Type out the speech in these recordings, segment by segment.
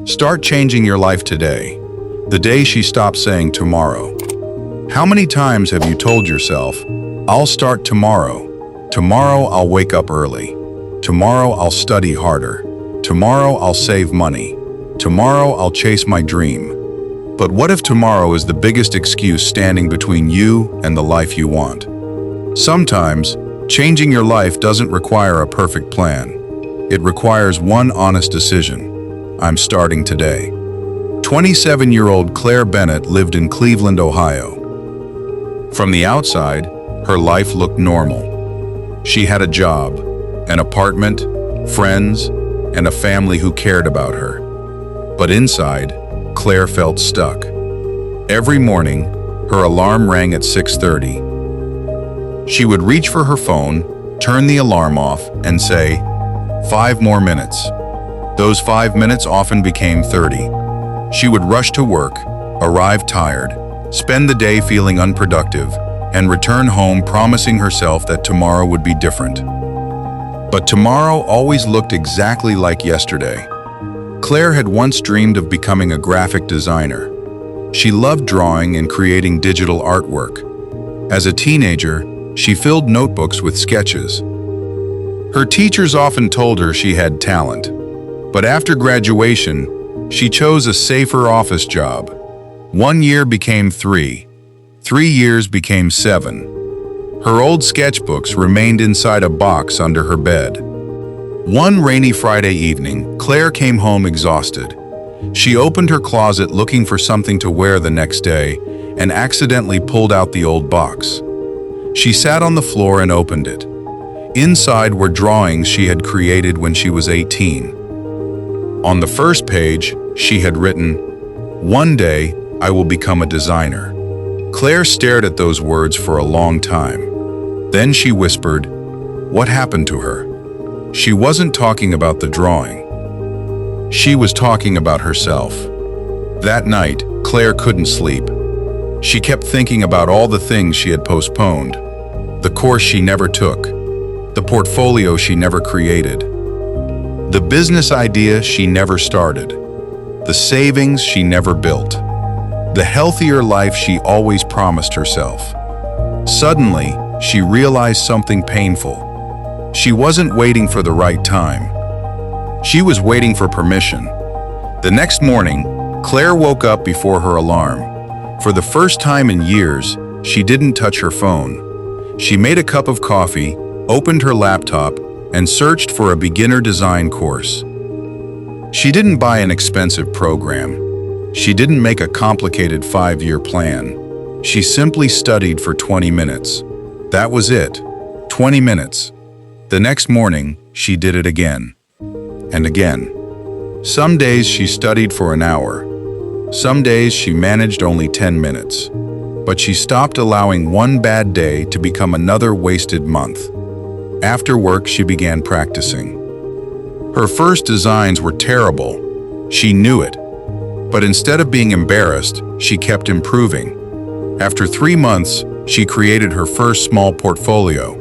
Start changing your life today, the day she stopped saying tomorrow. How many times have you told yourself, I'll start tomorrow. Tomorrow I'll wake up early. Tomorrow I'll study harder. Tomorrow I'll save money. Tomorrow I'll chase my dream. But what if tomorrow is the biggest excuse standing between you and the life you want? Sometimes, changing your life doesn't require a perfect plan. It requires one honest decision. I'm starting today. 27-year-old Claire Bennett lived in Cleveland, Ohio. From the outside, her life looked normal. She had a job, an apartment, friends, and a family who cared about her. But inside, Claire felt stuck. Every morning, her alarm rang at 6:30. She would reach for her phone, turn the alarm off, and say, 5 more minutes. Those 5 minutes often became 30. She would rush to work, arrive tired, spend the day feeling unproductive, and return home promising herself that tomorrow would be different. But tomorrow always looked exactly like yesterday. Claire had once dreamed of becoming a graphic designer. She loved drawing and creating digital artwork. As a teenager, she filled notebooks with sketches. Her teachers often told her she had talent. But after graduation, she chose a safer office job. 1 year became 3. 3 years became 7. Her old sketchbooks remained inside a box under her bed. One rainy Friday evening, Claire came home exhausted. She opened her closet looking for something to wear the next day and accidentally pulled out the old box. She sat on the floor and opened it. Inside were drawings she had created when she was 18. On the first page, she had written, "One day, I will become a designer." Claire stared at those words for a long time. Then she whispered, "What happened to her?" She wasn't talking about the drawing. She was talking about herself. That night, Claire couldn't sleep. She kept thinking about all the things she had postponed, the course she never took, the portfolio she never created, the business idea she never started, the savings she never built, the healthier life she always promised herself. Suddenly, she realized something painful. She wasn't waiting for the right time. She was waiting for permission. The next morning, Claire woke up before her alarm. For the first time in years, she didn't touch her phone. She made a cup of coffee, opened her laptop, and searched for a beginner design course. She didn't buy an expensive program. She didn't make a complicated 5-year plan. She simply studied for 20 minutes. That was it. 20 minutes. The next morning, she did it again. And again. Some days she studied for an hour. Some days she managed only 10 minutes. But she stopped allowing one bad day to become another wasted month. After work, she began practicing. Her first designs were terrible. She knew it. But instead of being embarrassed, she kept improving. After 3 months, she created her first small portfolio.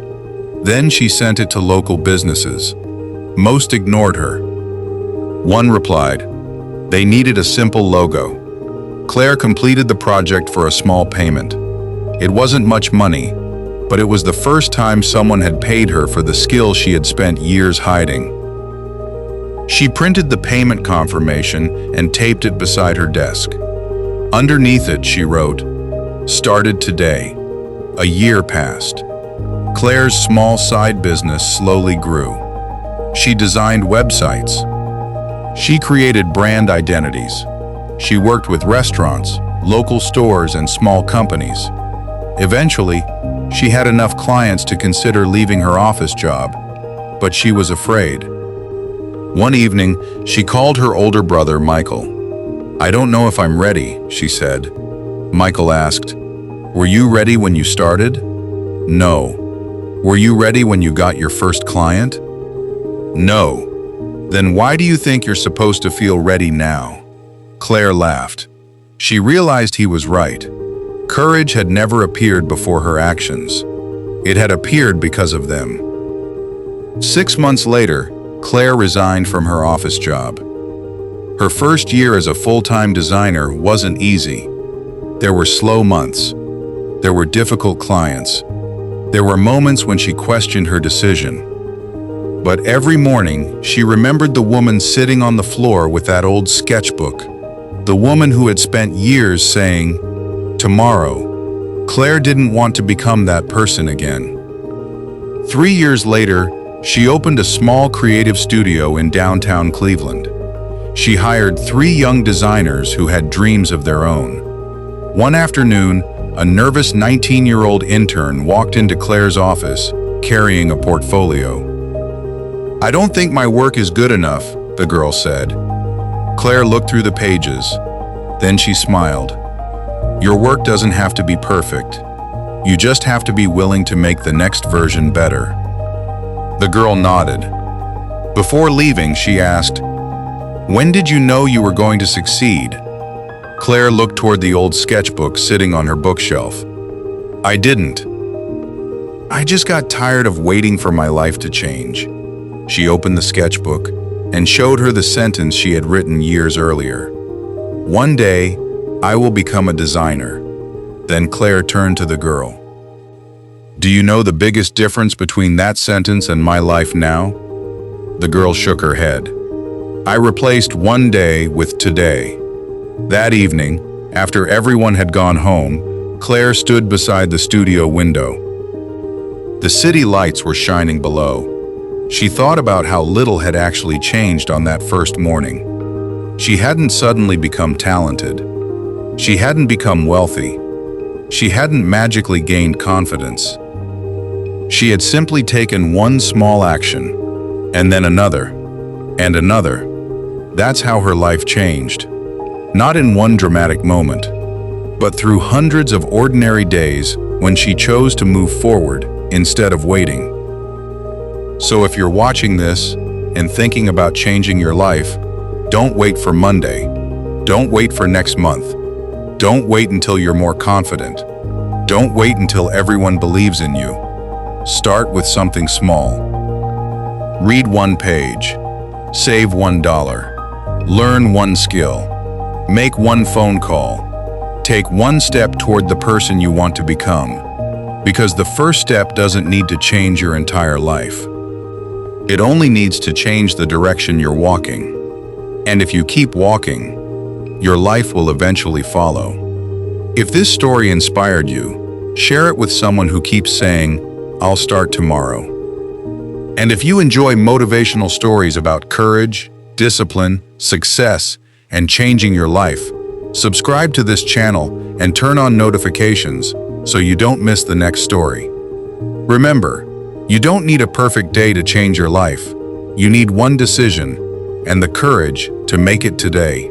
Then she sent it to local businesses. Most ignored her. One replied. They needed a simple logo. Claire completed the project for a small payment. It wasn't much money, but it was the first time someone had paid her for the skill she had spent years hiding. She printed the payment confirmation and taped it beside her desk. Underneath it, she wrote, "Started today." A year passed. Claire's small side business slowly grew. She designed websites. She created brand identities. She worked with restaurants, local stores, and small companies. Eventually, she had enough clients to consider leaving her office job, but she was afraid. One evening, she called her older brother, Michael. "I don't know if I'm ready," she said. Michael asked, "Were you ready when you started?" "No." "Were you ready when you got your first client?" "No." "Then why do you think you're supposed to feel ready now?" Claire laughed. She realized he was right. Courage had never appeared before her actions. It had appeared because of them. 6 months later, Claire resigned from her office job. Her first year as a full-time designer wasn't easy. There were slow months. There were difficult clients. There were moments when she questioned her decision. But every morning, she remembered the woman sitting on the floor with that old sketchbook, the woman who had spent years saying, "Tomorrow." Claire didn't want to become that person again. 3 years later, she opened a small creative studio in downtown Cleveland. She hired 3 young designers who had dreams of their own. One afternoon, a nervous 19-year-old intern walked into Claire's office, carrying a portfolio. "I don't think my work is good enough," the girl said. Claire looked through the pages. Then she smiled. "Your work doesn't have to be perfect. You just have to be willing to make the next version better." The girl nodded. Before leaving, she asked, "When did you know you were going to succeed?" Claire looked toward the old sketchbook sitting on her bookshelf. "I didn't. I just got tired of waiting for my life to change." She opened the sketchbook and showed her the sentence she had written years earlier. "One day, I will become a designer." Then Claire turned to the girl. "Do you know the biggest difference between that sentence and my life now?" The girl shook her head. "I replaced one day with today." That evening, after everyone had gone home, Claire stood beside the studio window. The city lights were shining below. She thought about how little had actually changed on that first morning. She hadn't suddenly become talented. She hadn't become wealthy. She hadn't magically gained confidence. She had simply taken one small action, and then another, and another. That's how her life changed. Not in one dramatic moment, but through hundreds of ordinary days when she chose to move forward instead of waiting. So if you're watching this and thinking about changing your life, don't wait for Monday. Don't wait for next month. Don't wait until you're more confident. Don't wait until everyone believes in you. Start with something small. Read one page. Save $1. Learn one skill. Make one phone call. Take one step toward the person you want to become. Because the first step doesn't need to change your entire life. It only needs to change the direction you're walking. And if you keep walking, your life will eventually follow. If this story inspired you, share it with someone who keeps saying, "I'll start tomorrow." And if you enjoy motivational stories about courage, discipline, success, and changing your life, subscribe to this channel and turn on notifications so you don't miss the next story. Remember, you don't need a perfect day to change your life. You need one decision and the courage to make it today.